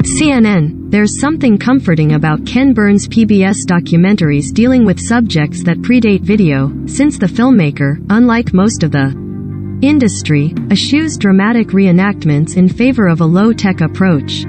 CNN. There's something comforting about Ken Burns' PBS documentaries dealing with subjects that predate video, since the filmmaker, unlike most of the industry, eschews dramatic reenactments in favor of a low-tech approach.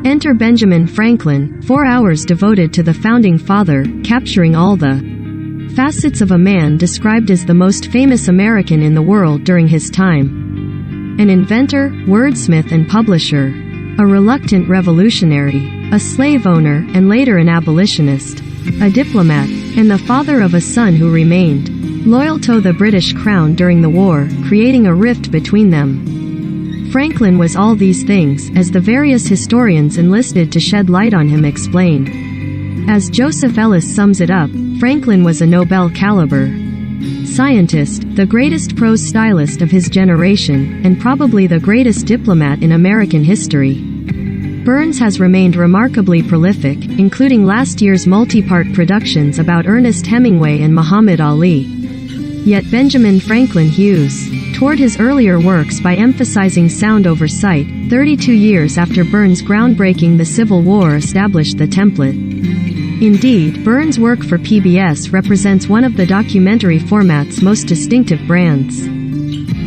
Enter Benjamin Franklin, 4 hours devoted to the Founding Father, capturing all the facets of a man described as the most famous American in the world during his time. An inventor, wordsmith and publisher. A reluctant revolutionary. A slave owner, and later an abolitionist. A diplomat, and the father of a son who remained loyal to the British crown during the war, creating a rift between them. Franklin was all these things, as the various historians enlisted to shed light on him explain. As Joseph Ellis sums it up, Franklin was a Nobel caliber scientist, the greatest prose stylist of his generation, and probably the greatest diplomat in American history. Burns has remained remarkably prolific, including last year's multi-part productions about Ernest Hemingway and Muhammad Ali. Yet Benjamin Franklin hews toward his earlier works by emphasizing sound oversight, 32 years after Burns' groundbreaking The Civil War established the template. Indeed, Burns' work for PBS represents one of the documentary format's most distinctive brands.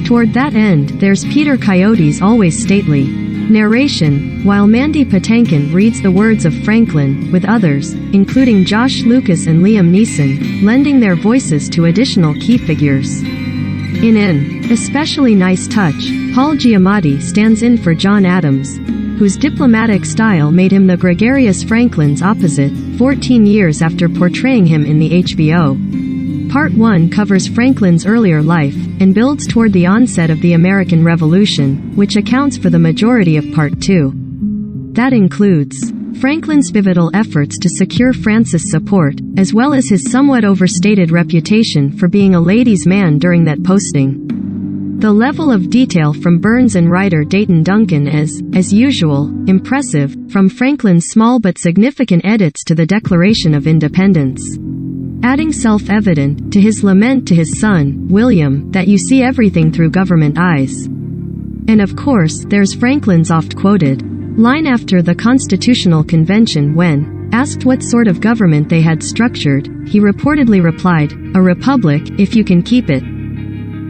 Toward that end, there's Peter Coyote's always stately narration, while Mandy Patinkin reads the words of Franklin, with others, including Josh Lucas and Liam Neeson, lending their voices to additional key figures. In an especially nice touch, Paul Giamatti stands in for John Adams, whose diplomatic style made him the gregarious Franklin's opposite, 14 years after portraying him in the HBO. Part 1 covers Franklin's earlier life, and builds toward the onset of the American Revolution, which accounts for the majority of Part 2. That includes Franklin's pivotal efforts to secure France's support, as well as his somewhat overstated reputation for being a ladies' man during that posting. The level of detail from Burns and writer Dayton Duncan is, as usual, impressive, from Franklin's small but significant edits to the Declaration of Independence. Adding self-evident, to his lament to his son, William, that you see everything through government eyes. And of course, there's Franklin's oft-quoted line after the Constitutional Convention when, asked what sort of government they had structured, he reportedly replied, "A republic, if you can keep it."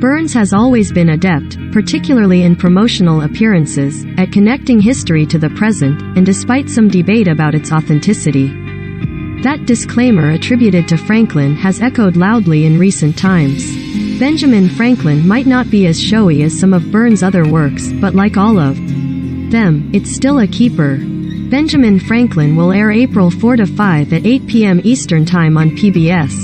Burns has always been adept, particularly in promotional appearances, at connecting history to the present, and despite some debate about its authenticity. That disclaimer attributed to Franklin has echoed loudly in recent times. Benjamin Franklin might not be as showy as some of Burns' other works, but like all of them, it's still a keeper. Benjamin Franklin will air April 4 to 5 at 8 p.m. Eastern Time on PBS.